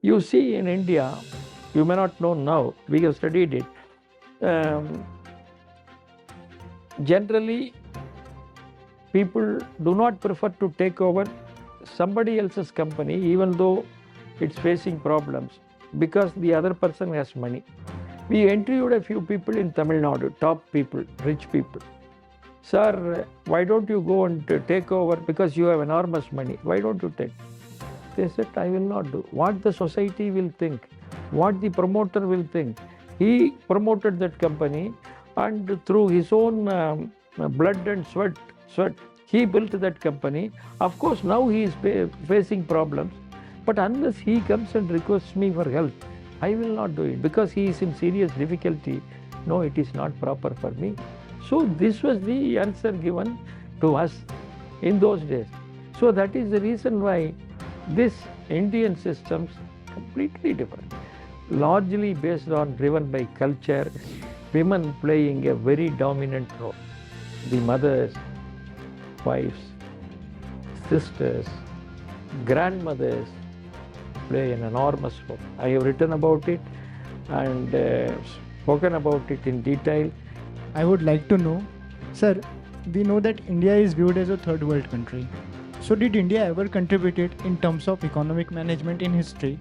You see, in India, you may not know now, we have studied it. Um, Generally, people do not prefer to take over somebody else's company, even though it's facing problems, because the other person has money. We interviewed a few people in Tamil Nadu, top people, rich people. Sir, why don't you go and take over, because you have enormous money? Why don't you take? They said, I will not do. What the society will think, what the promoter will think. He promoted that company, and through his own blood and sweat, he built that company. Of course, now he is facing problems. But unless he comes and requests me for help, I will not do it, because he is in serious difficulty. No, it is not proper for me. So this was the answer given to us in those days. So that is the reason why this Indian systems completely different, largely based on driven by culture, women playing a very dominant role. The mothers, wives, sisters, grandmothers play an enormous role. I have written about it and spoken about it in detail. I would like to know, sir, we know that India is viewed as a third world country. So did India ever contribute it in terms of economic management in history,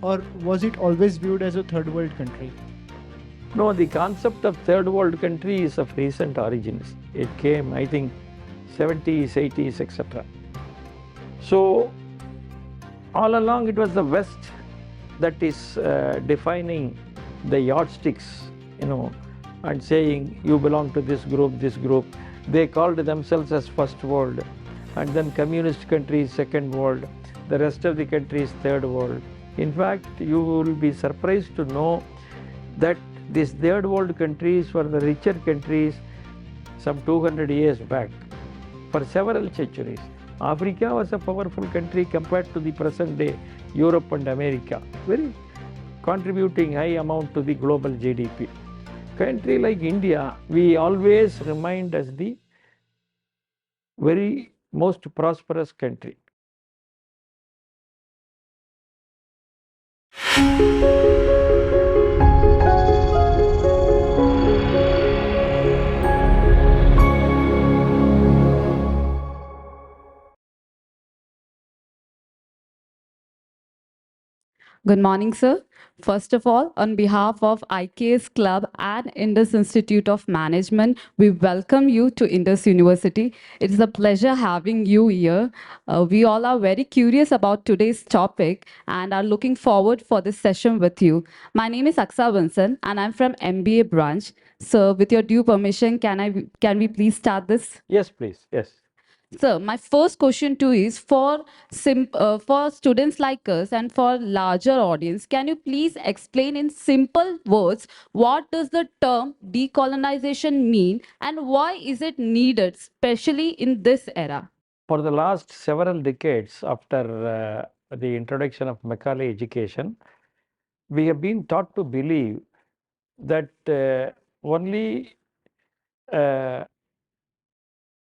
or was it always viewed as a third world country? No, the concept of third world country is of recent origins. It came, I think, 70s, 80s, etc. So all along it was the West that is defining the yardsticks, and saying you belong to this group, this group. They called themselves as first world, and then communist countries second world, the rest of the countries third world. In fact, you will be surprised to know that these third world countries were the richer countries some 200 years back, for several centuries. Africa was a powerful country compared to the present day Europe and America, very contributing high amount to the global GDP. Country like India, we always remind as the very most prosperous country. Good morning, sir. First of all, on behalf of IKS Club and Indus Institute of Management, we welcome you to Indus University. It is a pleasure having you here. We all are very curious about today's topic and are looking forward for this session with you. My name is Aksa Vinson and I'm from MBA branch. So with your due permission, can we please start this? Yes, please. Yes. So my first question too is for students like us and for larger audience, can you please explain in simple words what does the term decolonization mean and why is it needed, especially in this era? For the last several decades after the introduction of Macaulay education, we have been taught to believe that only uh,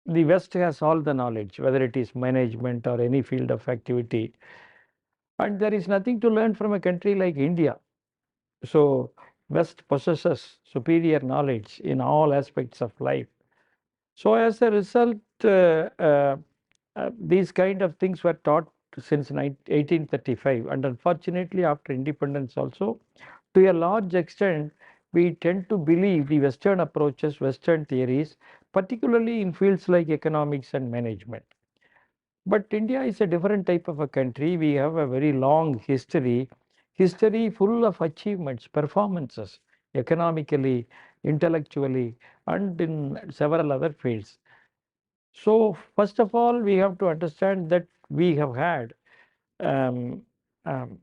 the West has all the knowledge, whether it is management or any field of activity, and there is nothing to learn from a country like India. So West possesses superior knowledge in all aspects of life. So as a result, these kind of things were taught since 1835, and unfortunately after independence also, to a large extent, we tend to believe the Western approaches, Western theories, particularly in fields like economics and management. But India is a different type of a country. We have a very long history full of achievements, performances, economically, intellectually, and in several other fields. So, first of all, we have to understand that we have had um, um,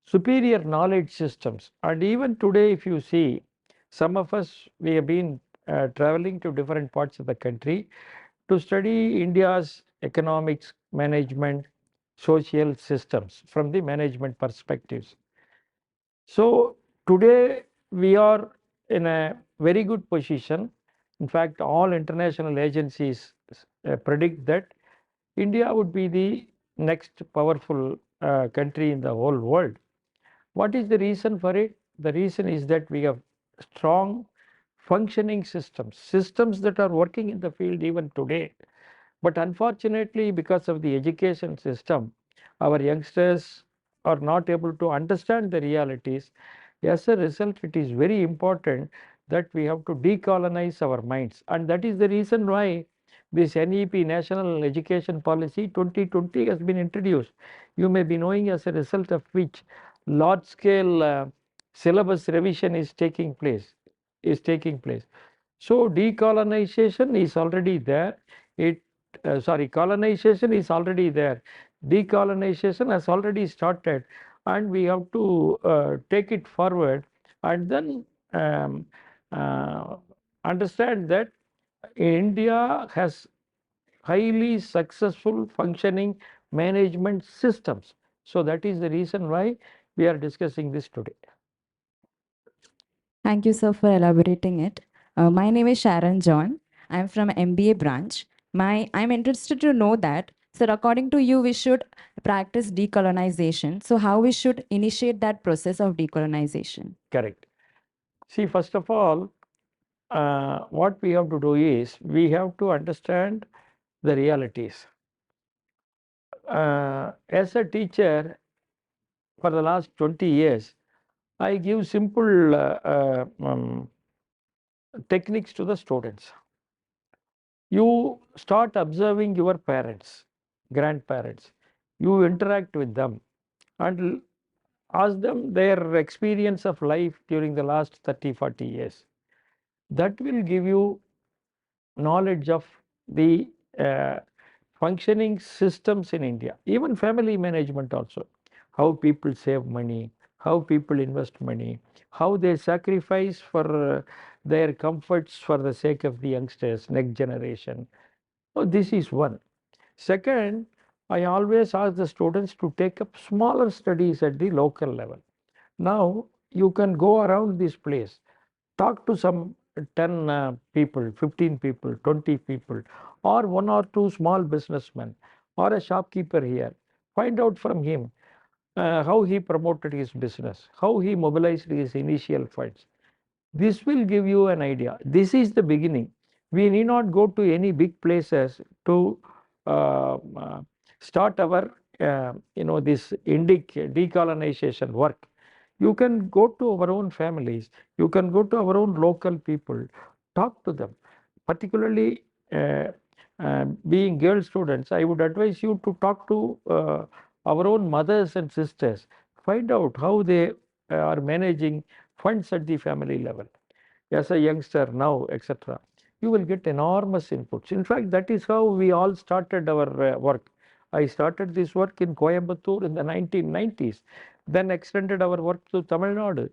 superior knowledge systems. And even today, if you see, some of us, we have been traveling to different parts of the country to study India's economics, management, social systems from the management perspectives. So today we are in a very good position. In fact, all international agencies predict that India would be the next powerful country in the whole world. What is the reason for it? The reason is that we have strong functioning systems that are working in the field even today. But unfortunately, because of the education system, our youngsters are not able to understand the realities. As a result, it is very important that we have to decolonize our minds. And that is the reason why this NEP, National Education Policy 2020, has been introduced. You may be knowing, as a result of which large scale syllabus revision is taking place. So decolonization is already there. Colonization is already there. Decolonization has already started, and we have to take it forward, and then um, uh, understand that India has highly successful functioning management systems. So that is the reason why we are discussing this today. Thank you, sir, for elaborating it. My name is Sharon John. I'm from MBA branch. I'm interested to know that, sir, according to you, we should practice decolonization. So how we should initiate that process of decolonization? Correct. See, first of all, what we have to do is we have to understand the realities. As a teacher for the last 20 years, I give simple techniques to the students. You start observing your parents, grandparents. You interact with them and ask them their experience of life during the last 30, 40 years. That will give you knowledge of the functioning systems in India, even family management also, how people save money, how people invest money, how they sacrifice for their comforts for the sake of the youngsters, next generation. So this is one. Second, I always ask the students to take up smaller studies at the local level. Now you can go around this place, talk to some 10 people, 15 people, 20 people, or one or two small businessmen, or a shopkeeper here. Find out from him how he promoted his business, how he mobilized his initial funds. This will give you an idea. This is the beginning. We need not go to any big places to uh, uh, start our this Indic decolonization work. You can go to our own families. You can go to our own local people. Talk to them. Particularly being girl students, I would advise you to talk to our own mothers and sisters. Find out how they are managing funds at the family level. As a youngster now, etc., you will get enormous inputs. In fact, that is how we all started our work. I started this work in Coimbatore in the 1990s, then extended our work to Tamil Nadu.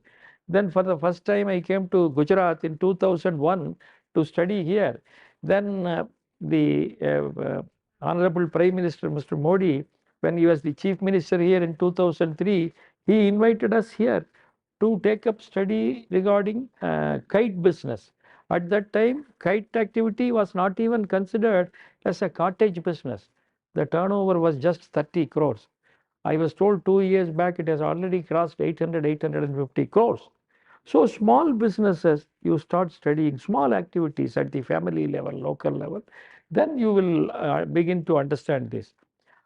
Then for the first time, I came to Gujarat in 2001 to study here. Then the Honorable Prime Minister, Mr. Modi, when he was the Chief Minister here in 2003, he invited us here to take up study regarding kite business. At that time, kite activity was not even considered as a cottage business. The turnover was just 30 crores. I was told 2 years back it has already crossed 800, 850 crores. So small businesses, you start studying small activities at the family level, local level, then you will begin to understand this.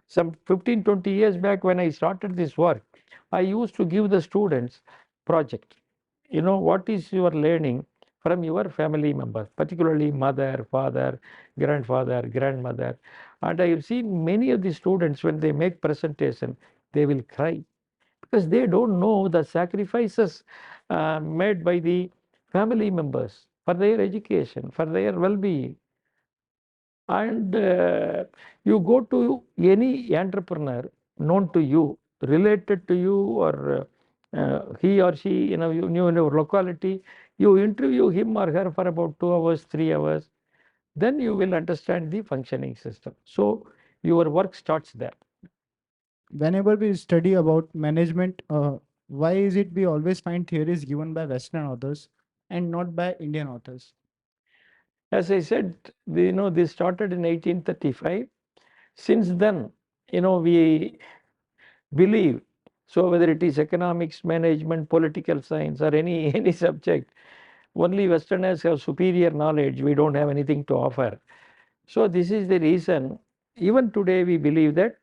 Some 15, 20 years back when I started this work, I used to give the students project. What is your learning from your family members, particularly mother, father, grandfather, grandmother. And I have seen many of the students when they make presentation, they will cry because they don't know the sacrifices made by the family members for their education, for their well-being. And you go to any entrepreneur known to you, related to you, or he or she, you knew in your locality, you interview him or her for about 2 hours, 3 hours, then you will understand the functioning system. So your work starts there. Whenever we study about management, why is it we always find theories given by Western authors and not by Indian authors? As I said, this started in 1835. Since then, we believe So whether it is economics, management, political science, or any any subject, only Westerners have superior knowledge. We don't have anything to offer. So this is the reason. Even today, we believe that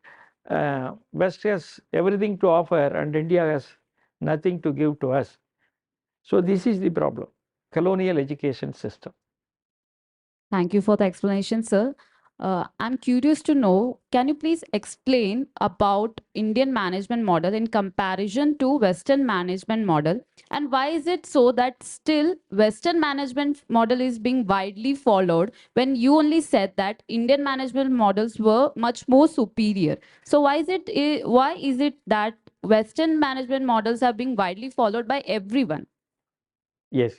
West has everything to offer, and India has nothing to give to us. So this is the problem: colonial education system. Thank you for the explanation, sir. I'm curious to know, can you please explain about Indian management model in comparison to Western management model, and why is it so that still Western management model is being widely followed when you only said that Indian management models were much more superior? So why is it that Western management models are being widely followed by everyone? Yes.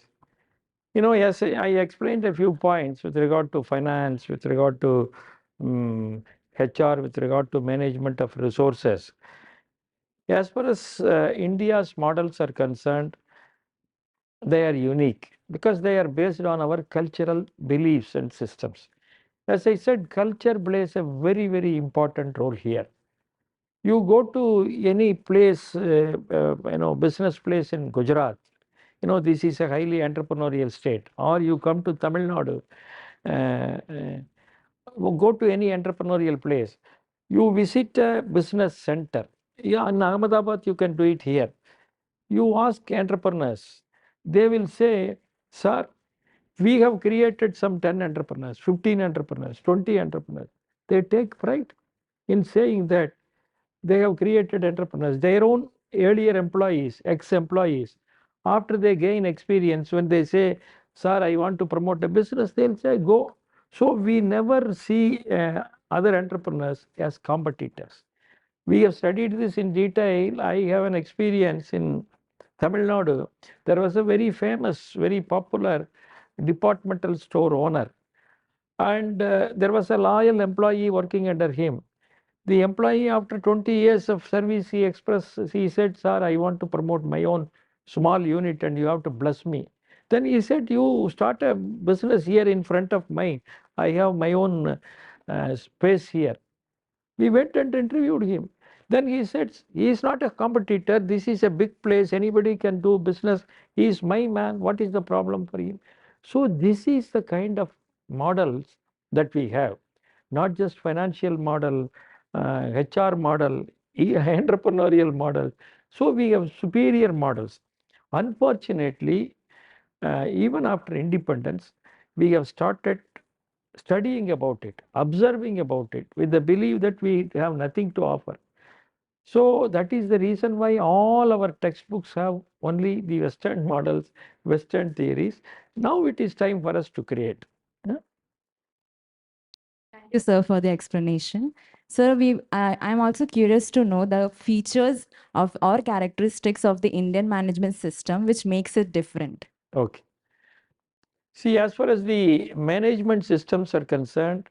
Yes, I explained a few points with regard to finance, with regard to HR, with regard to management of resources. As far as India's models are concerned, they are unique because they are based on our cultural beliefs and systems. As I said, culture plays a very, very important role here. You go to any place, business place in Gujarat, this is a highly entrepreneurial state, or you come to Tamil Nadu, go to any entrepreneurial place, you visit a business center. Yeah, in Ahmedabad, you can do it here. You ask entrepreneurs, they will say, sir, we have created some 10 entrepreneurs, 15 entrepreneurs, 20 entrepreneurs. They take pride in saying that they have created entrepreneurs, their own earlier employees, ex-employees. After they gain experience, when they say, sir, I want to promote a business, they'll say, go. So we never see other entrepreneurs as competitors. We have studied this in detail. I have an experience in Tamil Nadu. There was a very famous, very popular departmental store owner, and there was a loyal employee working under him. The employee, after 20 years of service, he said, sir, I want to promote my own small unit and you have to bless me. Then he said, you start a business here in front of mine. I have my own space here. We went and interviewed him. Then he said, he is not a competitor. This is a big place. Anybody can do business. He is my man. What is the problem for him? So this is the kind of models that we have, not just financial model, HR model, entrepreneurial model. So we have superior models. Unfortunately, even after independence, we have started studying about it, observing about it, with the belief that we have nothing to offer. So that is the reason why all our textbooks have only the Western models, Western theories. Now it is time for us to create. Thank you, sir, for the explanation. Sir, I'm also curious to know the features of or characteristics of the Indian management system which makes it different. Okay. See, as far as the management systems are concerned,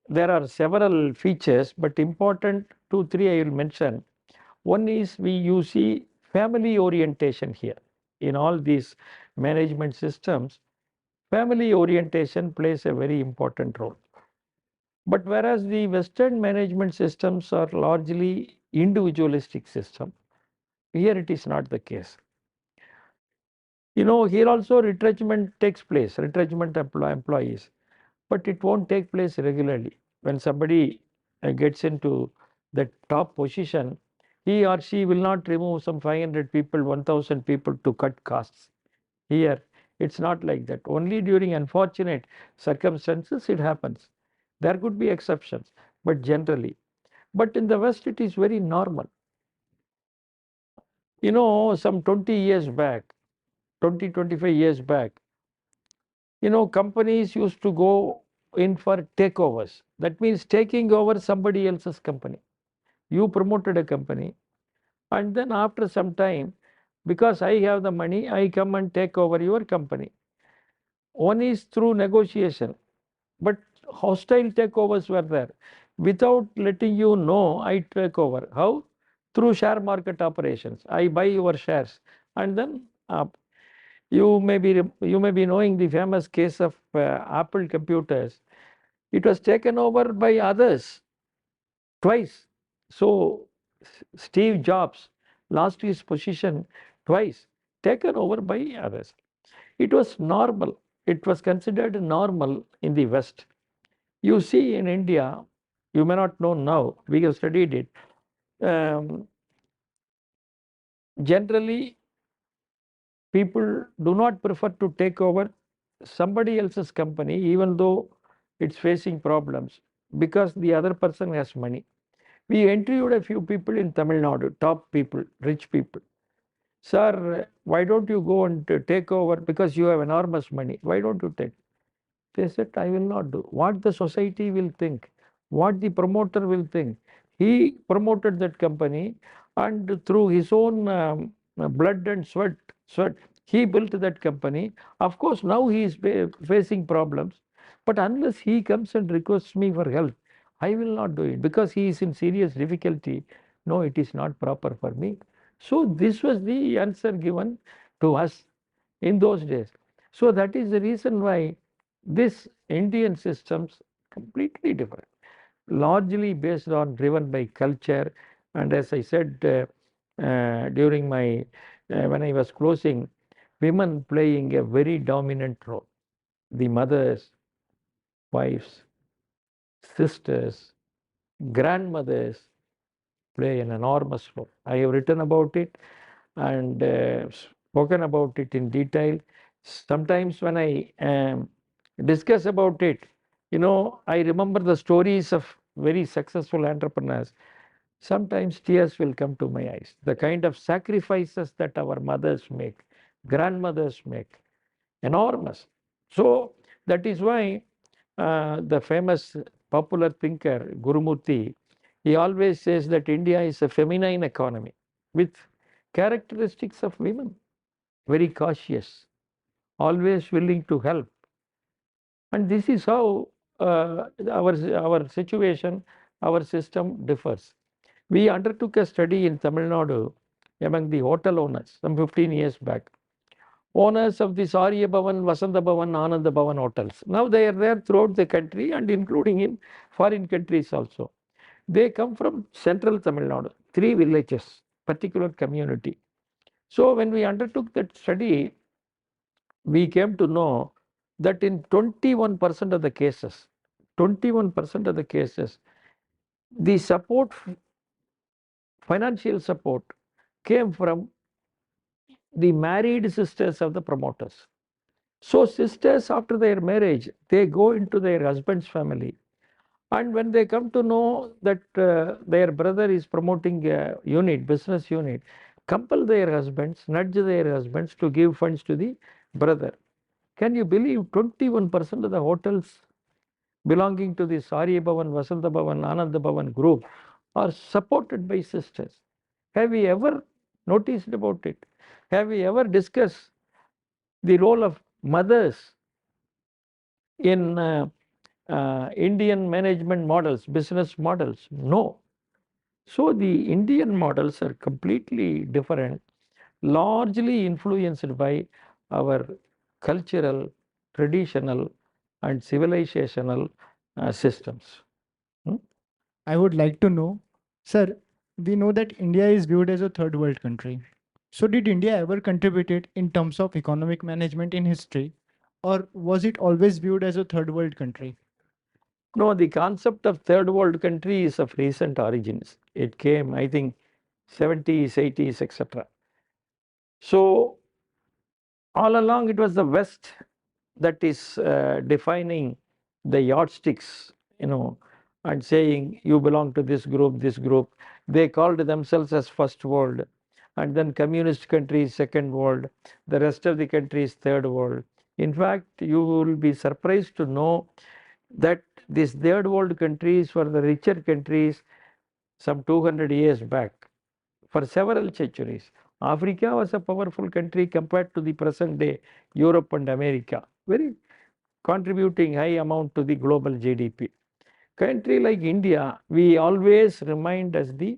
there are several features, but important 2, 3 I will mention. One is you see family orientation here. In all these management systems, family orientation plays a very important role. But whereas the Western management systems are largely individualistic system, here it is not the case. Here also retrenchment takes place, retrenchment employees, but it won't take place regularly. When somebody gets into the top position, he or she will not remove some 500 people, 1000 people to cut costs. Here, it's not like that. Only during unfortunate circumstances it happens. There could be exceptions, but generally. But in the West, it is very normal. Some 20 years back, 20, 25 years back, companies used to go in for takeovers. That means taking over somebody else's company. You promoted a company, and then after some time, because I have the money, I come and take over your company. One is through negotiation, but hostile takeovers were there. Without letting you know, I take over. How? Through share market operations. I buy your shares, and then you may be knowing the famous case of Apple computers. It was taken over by others twice. So Steve Jobs lost his position twice, taken over by others. It was normal. It was considered normal in the West. You see, in India, you may not know now, we have studied it. Generally, people do not prefer to take over somebody else's company, even though it's facing problems, because the other person has money. We interviewed a few people in Tamil Nadu, top people, rich people. Sir, why don't you go and take over, because you have enormous money? Why don't you take? They said, I will not do. What the society will think, what the promoter will think. He promoted that company, and through his own blood and sweat, he built that company. Of course, now he is facing problems. But unless he comes and requests me for help, I will not do it, because he is in serious difficulty. No, it is not proper for me. So this was the answer given to us in those days. So that is the reason why this Indian systems completely different, largely based on driven by culture. And as I said during my when I was closing, women playing a very dominant role. The mothers, wives, sisters, grandmothers play an enormous role. I have written about it and spoken about it in detail. Sometimes when I discuss about it, I remember the stories of very successful entrepreneurs. Sometimes tears will come to my eyes. The kind of sacrifices that our mothers make, grandmothers make, enormous. So that is why the famous popular thinker Gurumurthy, he always says that India is a feminine economy with characteristics of women, very cautious, always willing to help. And this is how our situation, our system differs. We undertook a study in Tamil Nadu among the hotel owners some 15 years back. Owners of the Arya Bhavan, Vasanta Bhavan, Ananda Bhavan hotels. Now they are there throughout the country and including in foreign countries also. They come from central Tamil Nadu, 3 villages, particular community. So when we undertook that study, we came to know that in 21% of the cases, 21% of the cases, the support, financial support, came from the married sisters of the promoters. So sisters, after their marriage, they go into their husband's family. And when they come to know that their brother is promoting a unit, business unit, compel their husbands, nudge their husbands to give funds to the brother. Can you believe 21% of the hotels belonging to the Arya Bhavan, Vasanta Bhavan, Ananda Bhavan group are supported by sisters? Have we ever noticed about it? Have we ever discussed the role of mothers in Indian management models, business models? No. So the Indian models are completely different, largely influenced by our cultural, traditional, and civilizational systems. I would like to know, sir, we know that India is viewed as a third world country. So did India ever contribute it in terms of economic management in history, or was it always viewed as a third world country? No, the concept of third world country is of recent origins. It came, I think, 70s, 80s, etc. So all along it was the West that is defining the yardsticks, and saying you belong to this group, this group. They called themselves as first world, and then communist countries second world, the rest of the countries third world. In fact, you will be surprised to know that these third world countries were the richer countries some 200 years back, for several centuries. Africa was a powerful country compared to the present day Europe and America, very contributing high amount to the global GDP. Country like India, we always remind as the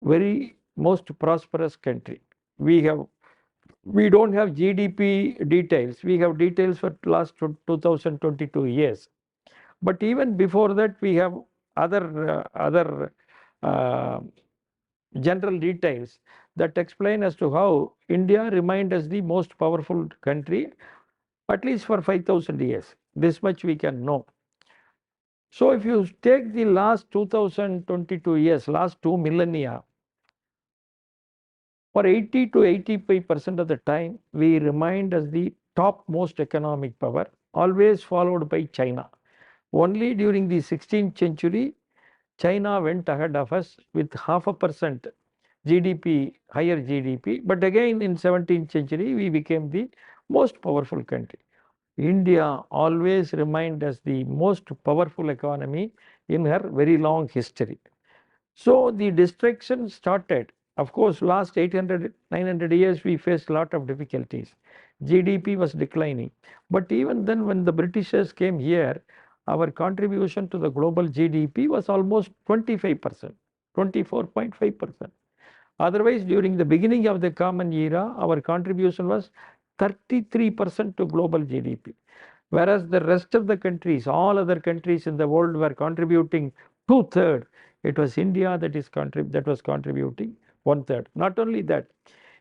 very most prosperous country. We don't have GDP details. We have details for last 2022 years. But even before that, we have other general details that explain as to how India remained as the most powerful country, at least for 5,000 years. This much we can know. So if you take the last 2022 years, last 2 millennia, for 80 to 85% of the time, we remained as the topmost economic power, always followed by China. Only during the 16th century, China went ahead of us with 0.5% GDP, higher GDP. But again, in 17th century, we became the most powerful country. India always remained as the most powerful economy in her very long history. So the destruction started. Of course, last 800, 900 years, we faced a lot of difficulties. GDP was declining. But even then, when the Britishers came here, our contribution to the global GDP was almost 25%, 24.5%. Otherwise, during the beginning of the Common Era, our contribution was 33% to global GDP. Whereas the rest of the countries, all other countries in the world were contributing 2/3. It was India that was contributing 1/3. Not only that,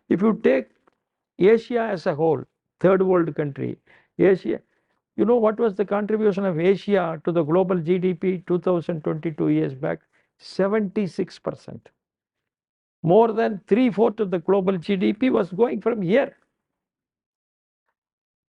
if you take Asia as a whole, third world country, Asia, you know what was the contribution of Asia to the global GDP 2022 years back? 76%. More than 3/4 of the global GDP was going from here.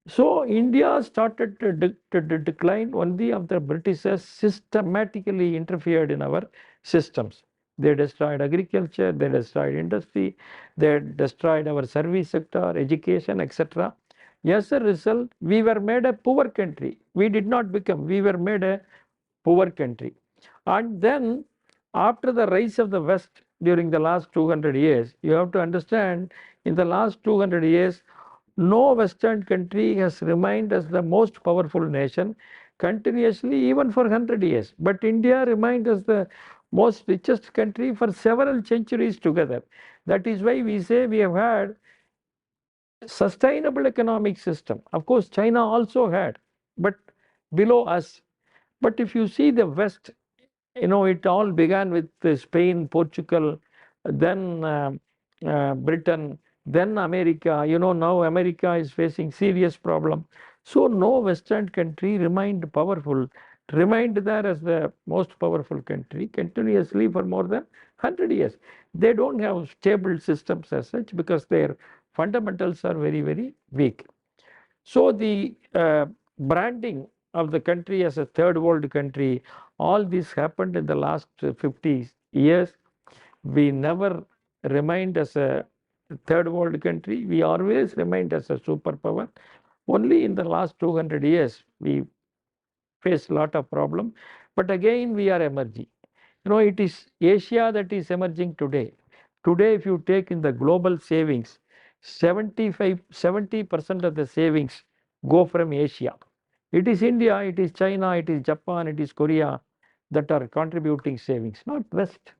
So India started to decline only after Britishers systematically interfered in our systems. They destroyed agriculture, they destroyed industry, they destroyed our service sector, education, etc. As a result, we were made a poor country. We did not become, we were made a poor country. And then after the rise of the West during the last 200 years, you have to understand in the last 200 years, no Western country has remained as the most powerful nation continuously even for 100 years. But India remained as the most richest country for several centuries together. That is why we say we have had sustainable economic system. Of course, China also had, but below us. But if you see the West, it all began with Spain, Portugal, then Britain, then America. Now America is facing serious problem. So no Western country remained powerful, remained there as the most powerful country continuously for more than 100 years. They don't have stable systems as such because their fundamentals are very, very weak. So the branding of the country as a third world country, all this happened in the last 50 years. We never remained as a third world country. We always remained as a superpower. Only in the last 200 years, we faced a lot of problem. But again, we are emerging. It is Asia that is emerging today. Today, if you take in the global savings, 70% of the savings go from Asia. It is India, it is China, it is Japan, it is Korea that are contributing savings, not West,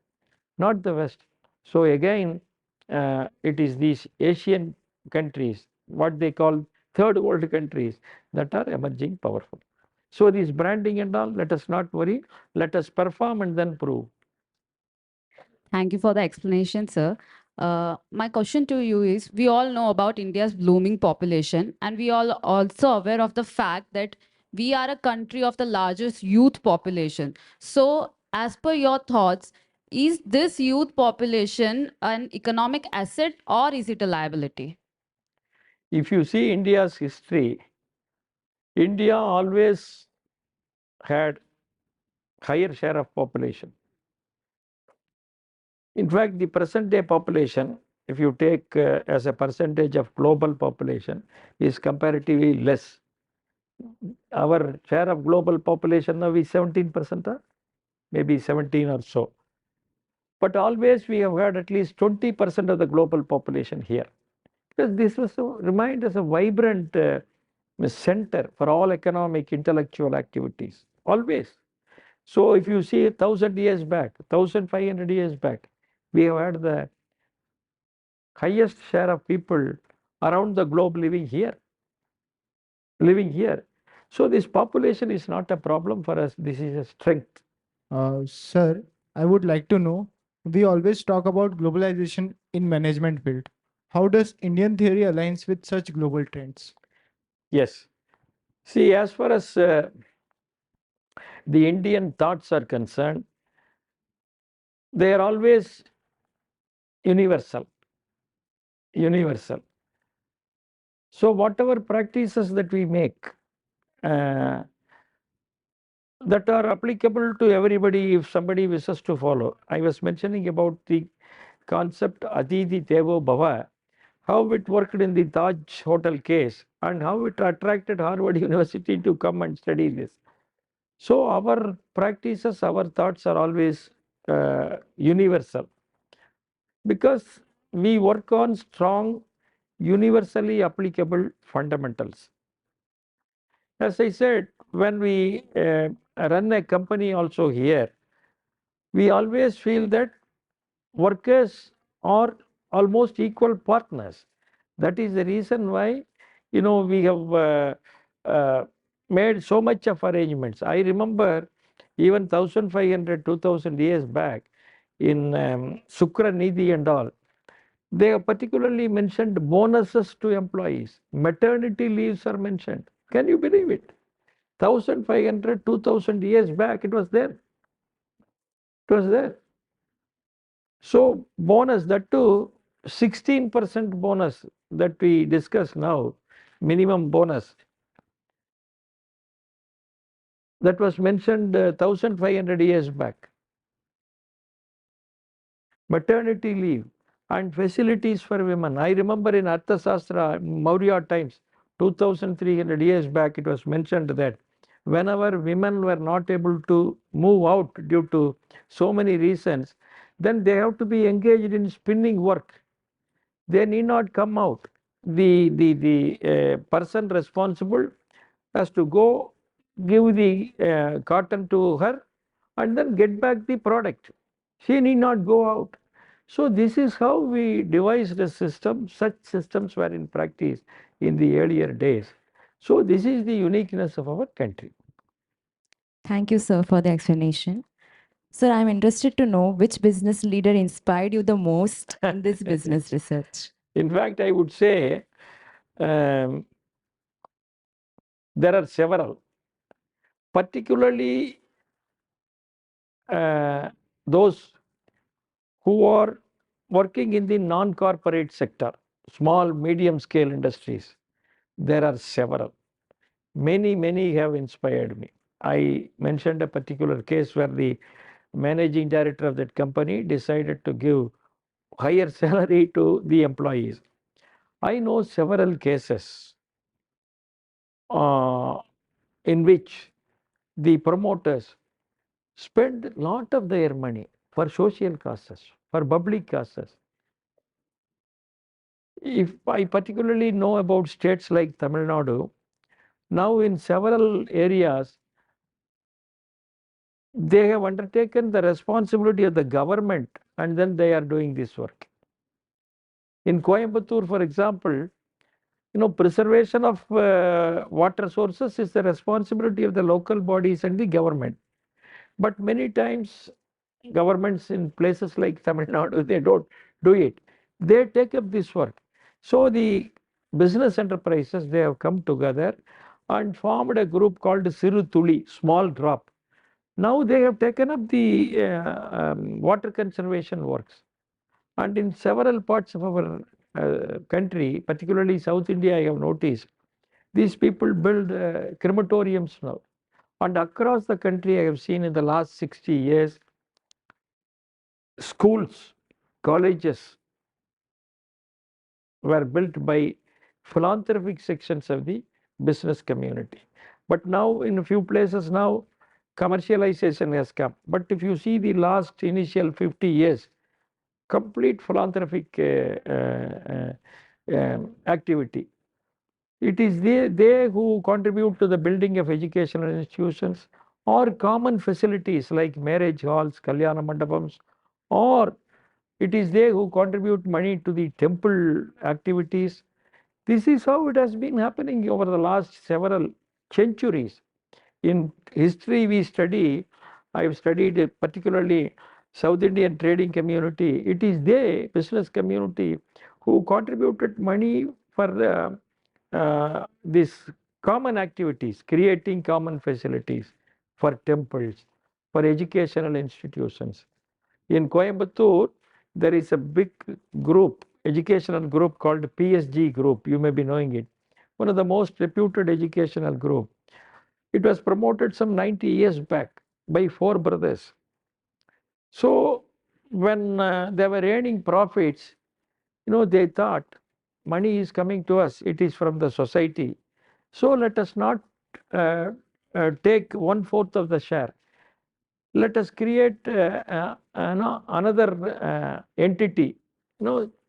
not the West. So again, it is these Asian countries, what they call third world countries, that are emerging powerful. So this branding and all, let us not worry, let us perform and then prove. Thank you for the explanation, sir. My question to you is, we all know about India's blooming population, and we all also aware of the fact that we are a country of the largest youth population. So, as per your thoughts, is this youth population an economic asset or is it a liability? If you see India's history, India always had higher share of population. In fact, the present day population, if you take as a percentage of global population, is comparatively less. Our share of global population now is 17%, maybe 17 or so. But always we have had at least 20% of the global population here. Because this was remained as a vibrant center for all economic, intellectual activities, always. So if you see 1,000 years back, 1,500 years back, we have had the highest share of people around the globe living here. So this population is not a problem for us. This is a strength. Sir, I would like to know We always talk about globalization in management field. How does Indian theory aligns with such global trends? Yes. See, as far as the Indian thoughts are concerned, they are always universal. Universal. So whatever practices that we make uh, that are applicable to everybody if somebody wishes to follow. I was mentioning about the concept Aditi Devo Bhava, how it worked in the Taj Hotel case and how it attracted Harvard University to come and study this. So our practices, our thoughts are always universal because we work on strong, universally applicable fundamentals. As I said, when we run a company also here, we always feel that workers are almost equal partners. That is the reason why, we have made so much of arrangements. I remember even 1500, 2000 years back in Sukra Nidhi and all, they have particularly mentioned bonuses to employees. Maternity leaves are mentioned. Can you believe it? 1500, 2000 years back, it was there. It was there. So bonus, that too, 16% bonus that we discuss now, minimum bonus, that was mentioned 1500 years back. Maternity leave and facilities for women. I remember in Arthasastra, Maurya times, 2300 years back, it was mentioned that whenever women were not able to move out due to so many reasons, then they have to be engaged in spinning work. They need not come out. The person responsible has to go give the cotton to her and then get back the product. She need not go out. So this is how we devised a system. Such systems were in practice in the earlier days. So this is the uniqueness of our country. Thank you, sir, for the explanation. Sir, I'm interested to know which business leader inspired you the most in this business research. In fact, I would say um, there are several, particularly those who are working in the non-corporate sector, small, medium scale industries. There are several. Many have inspired me. I mentioned a particular case where the managing director of that company decided to give higher salary to the employees. I know several cases uh, in which the promoters spend a lot of their money for social causes, for public causes. If I particularly know about states like Tamil Nadu, now in several areas, they have undertaken the responsibility of the government and then they are doing this work. In Coimbatore, for example, preservation of water sources is the responsibility of the local bodies and the government. But many times, governments in places like Tamil Nadu, they don't do it. They take up this work. So the business enterprises, they have come together and formed a group called Siru Tuli, small drop. Now they have taken up the water conservation works. And in several parts of our country, particularly South India, I have noticed, these people build crematoriums now. And across the country, I have seen in the last 60 years, schools, colleges were built by philanthropic sections of the business community. But now, in a few places now, commercialization has come. But if you see the last initial 50 years, complete philanthropic activity. It is they who contribute to the building of educational institutions or common facilities like marriage halls, kalyana mandapams, or it is they who contribute money to the temple activities. This is how it has been happening over the last several centuries. In history, we study, I have studied particularly South Indian trading community, it is they, business community, who contributed money for these common activities, creating common facilities for temples, for educational institutions. In Coimbatore, there is a big group, educational group called PSG Group. You may be knowing it. One of the most reputed educational group. It was promoted some 90 years back by four brothers. So when they were earning profits, they thought money is coming to us, it is from the society. So let us not uh, take 1/4 of the share. Let us create another entity,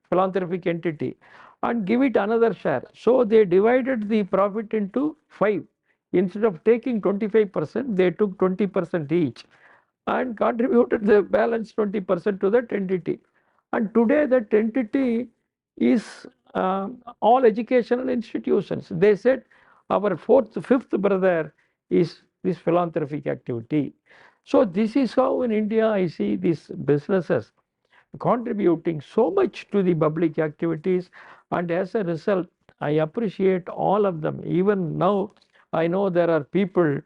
philanthropic entity, and give it another share. So they divided the profit into 5. Instead of taking 25%, they took 20% each and contributed the balance 20% to that entity. And today that entity is all educational institutions. They said our fifth brother is this philanthropic activity. So this is how in India I see these businesses contributing so much to the public activities, and as a result I appreciate all of them. Even now I know there are people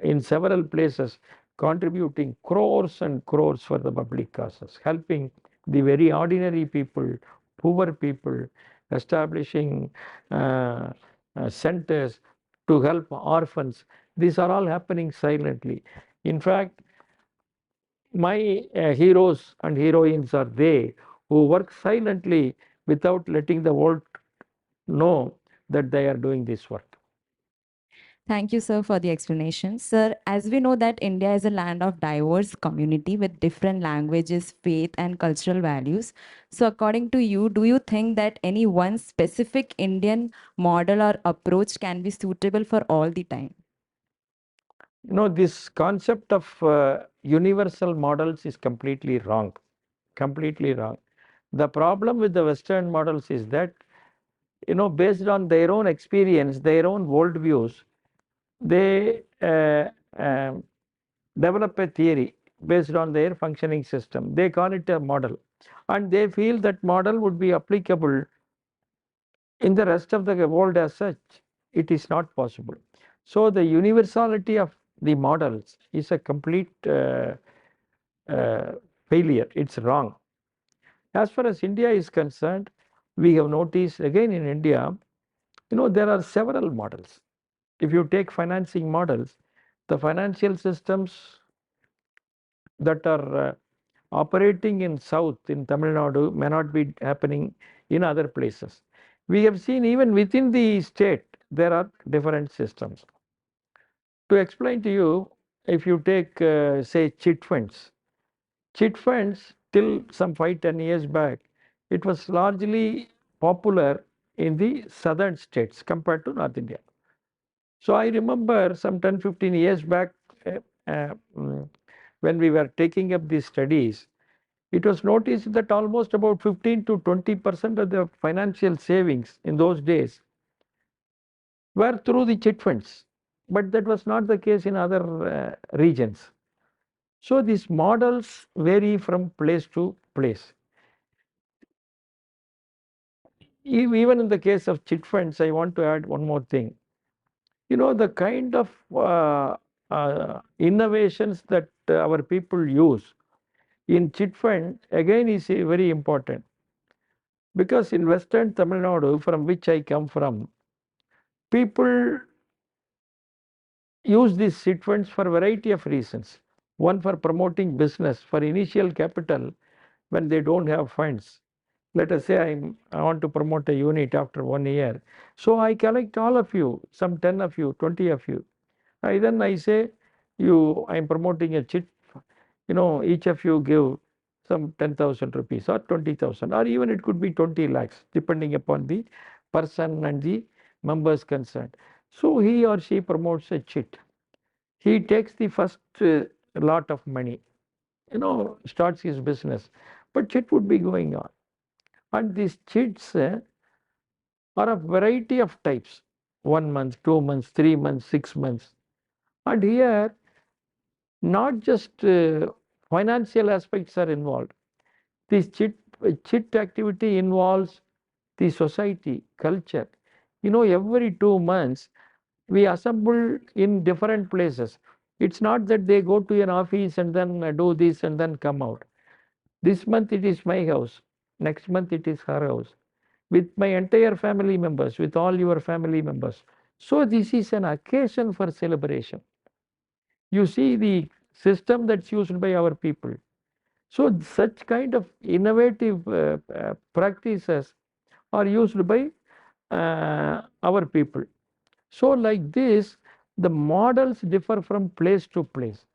in several places contributing crores and crores for the public causes, helping the very ordinary people, poor people, establishing centers to help orphans. These are all happening silently. In fact, my heroes and heroines are they who work silently without letting the world know that they are doing this work. Thank you, sir, for the explanation. Sir, as we know that India is a land of diverse community with different languages, faith, and cultural values. So according to you, do you think that any one specific Indian model or approach can be suitable for all the time? This concept of universal models is completely wrong. Completely wrong. The problem with the Western models is that, based on their own experience, their own worldviews, they develop a theory based on their functioning system. They call it a model. And they feel that model would be applicable in the rest of the world as such. It is not possible. So the universality of the models is a complete uh, failure. It's wrong. As far as India is concerned, we have noticed again in India, there are several models. If you take financing models, the financial systems that are operating in South, in Tamil Nadu, may not be happening in other places. We have seen even within the state, there are different systems. To explain to you, if you take, say, chit funds till some 5-10 years back, it was largely popular in the southern states compared to North India. So I remember some 10-15 years back, uh, uh, mm, when we were taking up these studies, it was noticed that almost about 15 to 20% of the financial savings in those days were through the chit funds. But that was not the case in other regions. So these models vary from place to place. Even in the case of chit funds, I want to add one more thing. The kind of innovations that our people use in chit fund again is very important, because in Western Tamil Nadu, from which I come from, people use these chit funds for a variety of reasons. One, for promoting business, for initial capital when they don't have funds. Let us say I want to promote a unit after 1 year. So I collect all of you, some 10 of you, 20 of you. Then I say, I'm promoting a chit, each of you give some 10,000 rupees or 20,000, or even it could be 20 lakhs, depending upon the person and the members concerned. So he or she promotes a chit. He takes the first lot of money, starts his business, but chit would be going on. And these chits are of variety of types: 1 month, 2 months, 3 months, 6 months. And here, not just financial aspects are involved. This chit activity involves the society, culture. Every 2 months we assemble in different places. It's not that they go to an office and then do this and then come out. This month it is my house, next month it is her house, with my entire family members, with all your family members. So this is an occasion for celebration. You see the system that's used by our people. So such kind of innovative practices are used by our people. So like this, the models differ from place to place.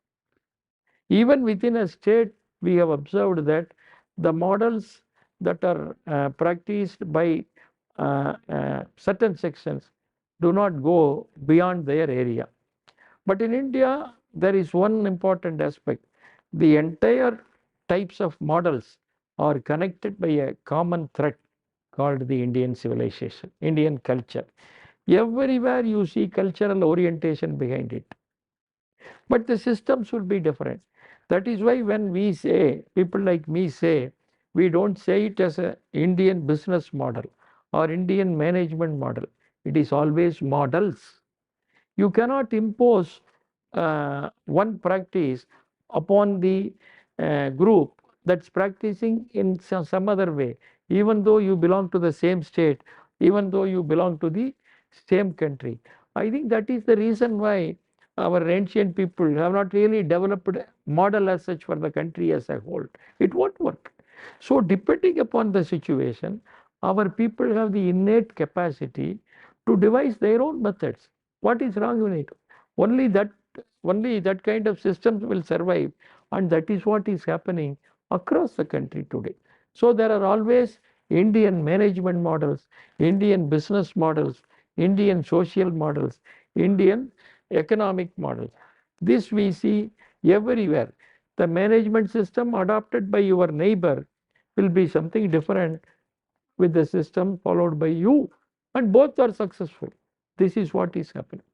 Even within a state, we have observed that the models that are practiced by certain sections do not go beyond their area. But in India, there is one important aspect. The entire types of models are connected by a common thread called the Indian civilization, Indian culture. Everywhere you see cultural orientation behind it. But the systems will be different. That is why when we say, people like me say, we don't say it as an Indian business model or Indian management model. It is always models. You cannot impose one practice upon the group that's practicing in some other way, even though you belong to the same state, even though you belong to the same country. I think that is the reason why our ancient people have not really developed a model as such for the country as a whole. It won't work. So depending upon the situation, our people have the innate capacity to devise their own methods. What is wrong with it? Only that only that kind of systems will survive, and that is what is happening across the country today. So there are always Indian management models, Indian business models, Indian social models, Indian economic models. This we see everywhere. The management system adopted by your neighbor will be something different with the system followed by you, and both are successful. This is what is happening.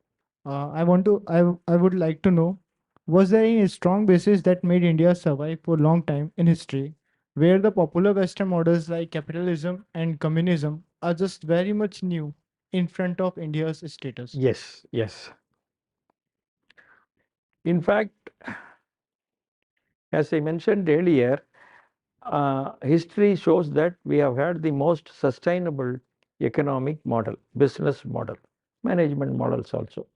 I would like to know, was there any strong basis that made India survive for a long time in history, where the popular Western models like capitalism and communism are just very much new in front of India's status? Yes, yes. In fact, as I mentioned earlier, history shows that we have had the most sustainable economic model, business model, management models also.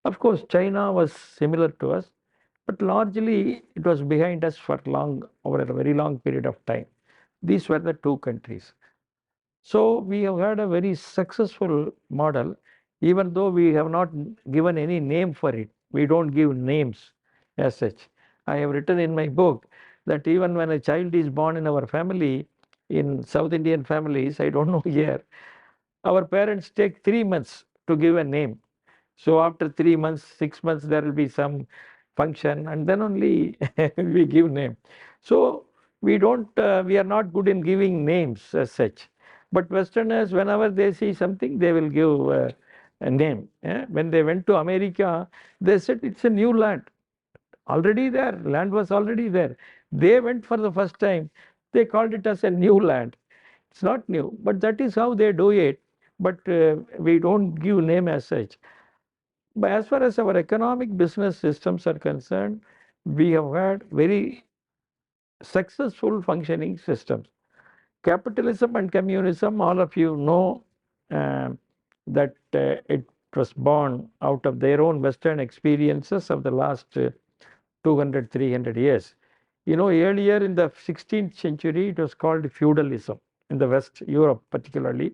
Of course, China was similar to us, but largely it was behind us for long, over a very long period of time. These were the two countries. So we have had a very successful model, even though we have not given any name for it. We don't give names as such. I have written in my book that even when a child is born in our family, in South Indian families, I don't know here, our parents take 3 months to give a name. So after 3 months, 6 months, there will be some function, and then only we give name. So we are not good in giving names as such. But Westerners, whenever they see something, they will give a name. When they went to America, they said it's a new land. Already there, land was already there. They went for the first time. They called it as a new land. It's not new, but that is how they do it. But we don't give name as such. But as far as our economic business systems are concerned, we have had very successful functioning systems. Capitalism and communism, all of you know that it was born out of their own Western experiences of the last 200, 300 years. Earlier in the 16th century, it was called feudalism in the West, Europe particularly.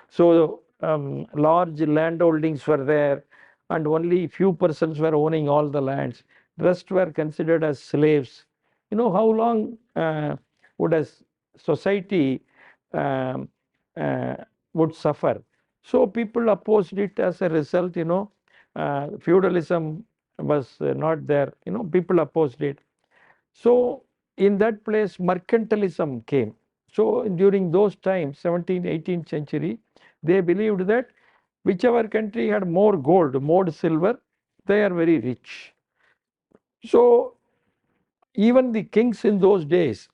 So large landholdings were there, and only few persons were owning all the lands. Rest were considered as slaves. How long would a society um, uh, would suffer? So people opposed it as a result. Feudalism was not there. People opposed it. So in that place, mercantilism came. So during those times, 17th, 18th century, they believed that whichever country had more gold, more silver, they are very rich. So Even the kings in those days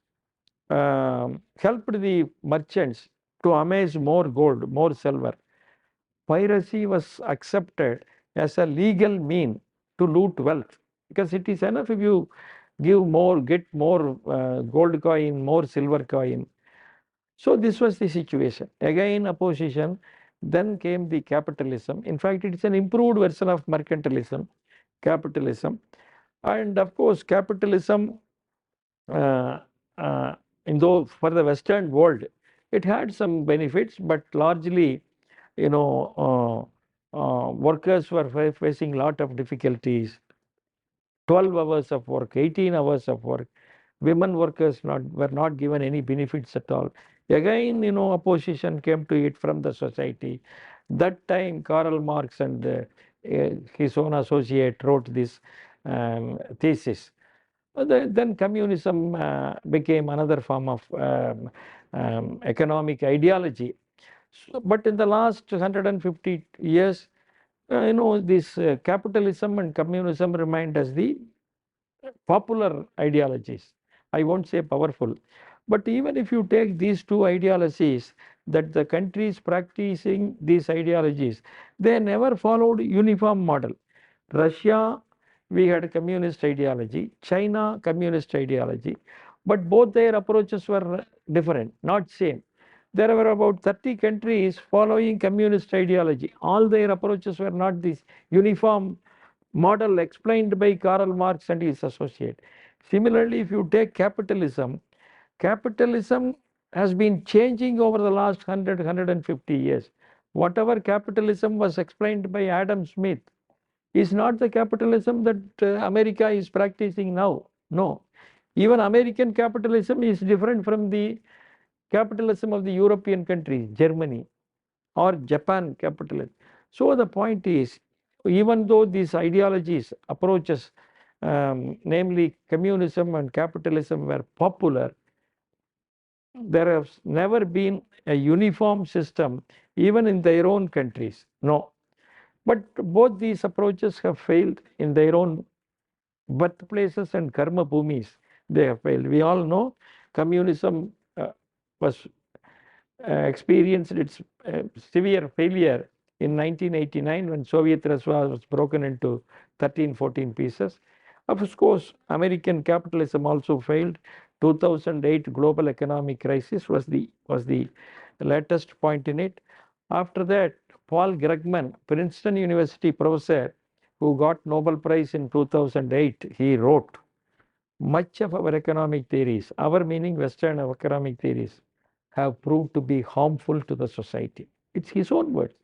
helped the merchants to amass more gold, more silver. Piracy was accepted as a legal mean to loot wealth, because it is enough if you give more, get more gold coin, more silver coin. So this was the situation. Again opposition, then came the capitalism. In fact, it is an improved version of mercantilism, capitalism. And of course, capitalism, uh, uh, in though for the Western world, it had some benefits, but largely, workers were facing a lot of difficulties. 12 hours of work, 18 hours of work. Women workers were not given any benefits at all. Again, opposition came to it from the society. That time, Karl Marx and his own associate wrote this thesis. Then communism became another form of economic ideology. So, but in the last 150 years, this capitalism and communism remained as the popular ideologies. I won't say powerful. But even if you take these two ideologies, that the countries practicing these ideologies, they never followed uniform model. Russia, we had communist ideology. China, communist ideology. But both their approaches were different, not same. There were about 30 countries following communist ideology. All their approaches were not this uniform model explained by Karl Marx and his associate. Similarly, if you take capitalism, capitalism has been changing over the last 150 years. Whatever capitalism was explained by Adam Smith is not the capitalism that America is practicing now. No. Even American capitalism is different from the capitalism of the European countries, Germany or Japan capitalism. So the point is, even though these ideologies, approaches, namely communism and capitalism, were popular, there has never been a uniform system even in their own countries. No. But both these approaches have failed in their own birthplaces and karma bhumis. They have failed. We all know communism was experienced its severe failure in 1989 when Soviet Russia was broken into 13, 14 pieces. Of course, American capitalism also failed. 2008 global economic crisis was the latest point in it. After that, Paul Krugman, Princeton University professor, who got Nobel Prize in 2008, he wrote, much of our economic theories, our meaning Western economic theories, have proved to be harmful to the society. It's his own words.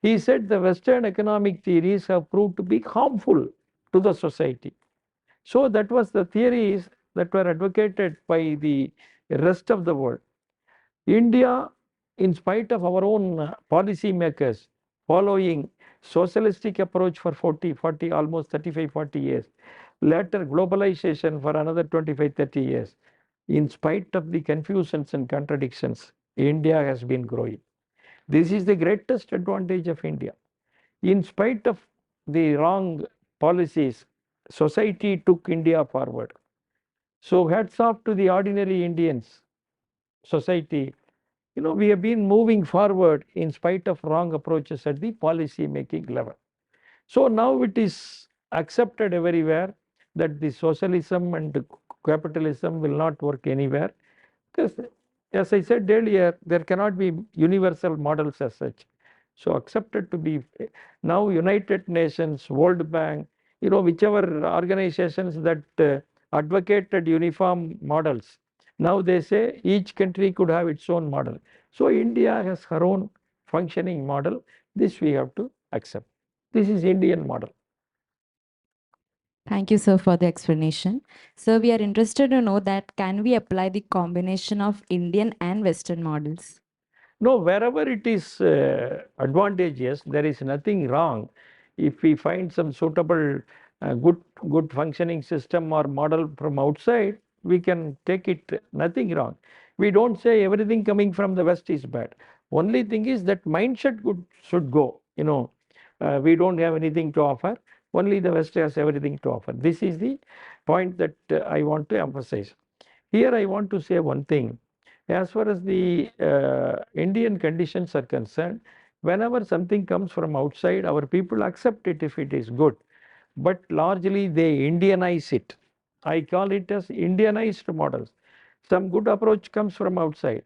He said the Western economic theories have proved to be harmful to the society. So that was the theories that were advocated by the rest of the world. India, in spite of our own policy makers following socialistic approach for 40, almost 35, 40 years, later globalization for another 25, 30 years, in spite of the confusions and contradictions, India has been growing. This is the greatest advantage of India. In spite of the wrong policies, society took India forward. So hats off to the ordinary Indians, society. We have been moving forward in spite of wrong approaches at the policy making level. So now it is accepted everywhere that the socialism and capitalism will not work anywhere, because, as I said earlier, there cannot be universal models as such. So accepted to be now United Nations, World Bank, whichever organizations that advocated uniform models, now they say each country could have its own model. So India has her own functioning model. This we have to accept. This is Indian model. Thank you, sir, for the explanation. Sir, we are interested to know that can we apply the combination of Indian and Western models? No, wherever it is advantageous, there is nothing wrong. If we find some suitable, good functioning system or model from outside, we can take it, nothing wrong. We don't say everything coming from the West is bad. Only thing is that mindset should go. We don't have anything to offer. only the West has everything to offer. This is the point that I want to emphasize. Here I want to say one thing. As far as the Indian conditions are concerned, whenever something comes from outside, our people accept it if it is good, but largely they Indianize it. I call it as Indianized models. Some good approach comes from outside,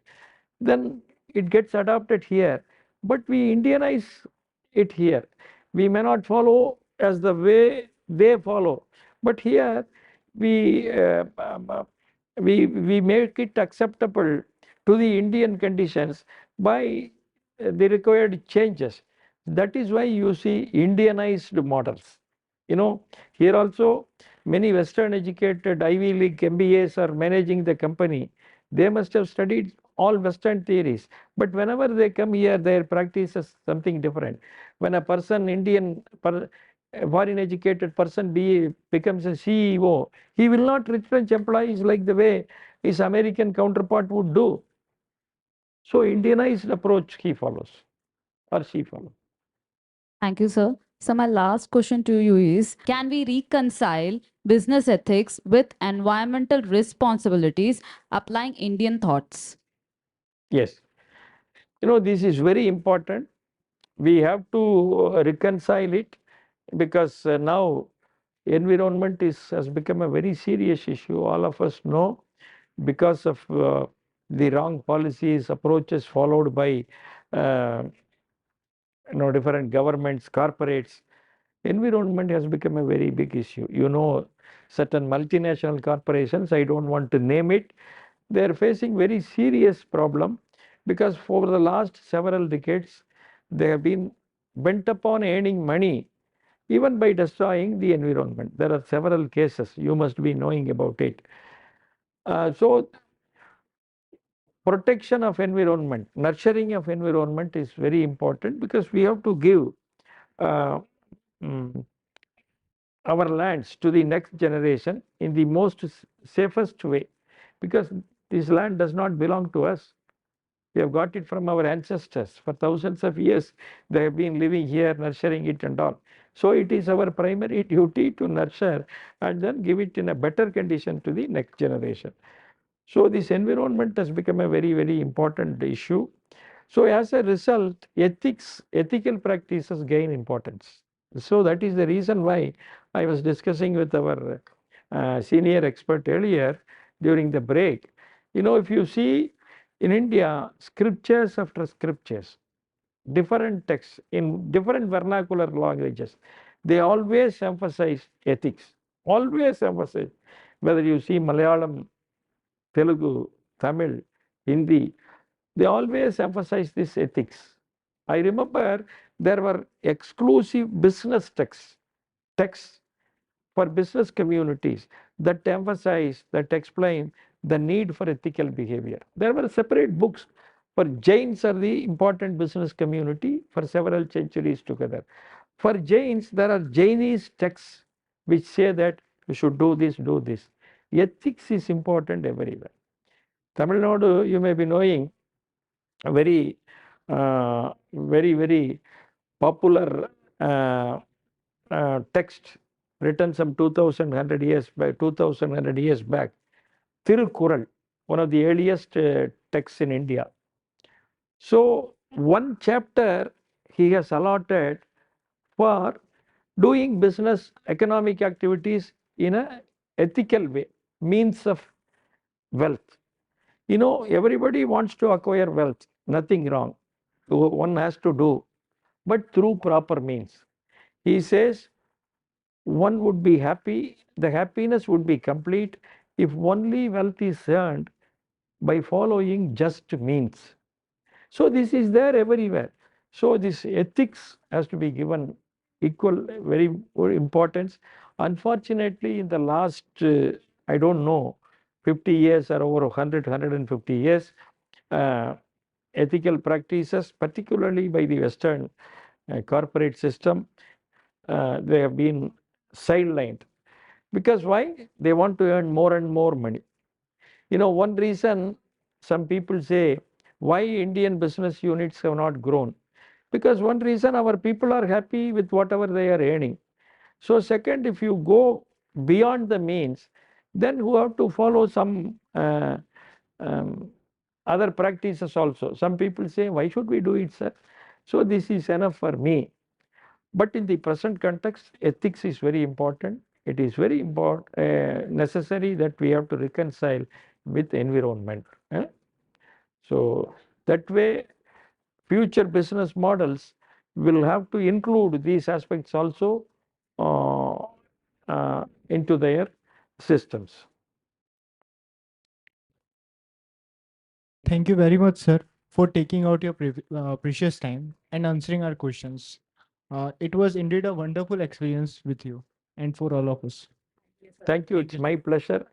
then it gets adopted here, but we Indianize it here. We may not follow as the way they follow, but here we we make it acceptable to the Indian conditions by the required changes. That is why you see Indianized models. You know, here also many Western educated Ivy League MBAs are managing the company. They must have studied all Western theories, but whenever they come here, their practice is something different. When a person, a foreign educated person becomes a CEO, he will not retrench employees like the way his American counterpart would do. So Indianized approach he follows or she follows. Thank you, sir. So my last question to you is, can we reconcile business ethics with environmental responsibilities applying Indian thoughts? Yes. You know, this is very important. We have to reconcile it because now environment has become a very serious issue. All of us know because of the wrong policies, approaches followed by uh, different governments, corporates. Environment has become a very big issue. You know, certain multinational corporations, I don't want to name it, they are facing very serious problem because for the last several decades they have been bent upon earning money even by destroying the environment. There are several cases, you must be knowing about it. So protection of environment, nurturing of environment is very important because we have to give uh, mm, our lands to the next generation in the most safest way, because this land does not belong to us. We have got it from our ancestors. For thousands of years, they have been living here, nurturing it and all. So it is our primary duty to nurture and then give it in a better condition to the next generation. So this environment has become a very, very important issue. So as a result, ethical practices gain importance. So that is the reason why I was discussing with our senior expert earlier during the break. You know, if you see in India, scriptures after scriptures, different texts in different vernacular languages, they always emphasize ethics, always emphasize. Whether you see Malayalam, Telugu, Tamil, Hindi, they always emphasize this ethics. I remember there were exclusive business texts for business communities that emphasize, that explain the need for ethical behavior. There were separate books for Jains are the important business community for several centuries together. For Jains, there are Jainese texts which say that you should do this, do this. Ethics is important everywhere. Tamil Nadu, you may be knowing, a very popular text written some 2100 years back, 2100 years back, Tirukural, one of the earliest texts in India. So one chapter he has allotted for doing business economic activities in a ethical way, means of wealth. You know, everybody wants to acquire wealth, nothing wrong. One has to do, but through proper means. He says one would be happy, the happiness would be complete if only wealth is earned by following just means. So this is there everywhere. So this ethics has to be given equal, very importance. Unfortunately, in the last, I don't know, 50 years or over 100, 150 years, uh, ethical practices, particularly by the Western corporate system, they have been sidelined. Because why? They want to earn more and more money. You know, one reason some people say why Indian business units have not grown. Because one reason our people are happy with whatever they are earning. So second, if you go beyond the means, then you have to follow some um, other practices also. Some people say, why should we do it, sir? So this is enough for me. But in the present context, ethics is very important. It is very necessary that we have to reconcile with environment. So that way, future business models will have to include these aspects also into their systems. Thank you very much, sir, for taking out your precious time and answering our questions. It was indeed a wonderful experience with you and for all of us. Thank you. It's my pleasure.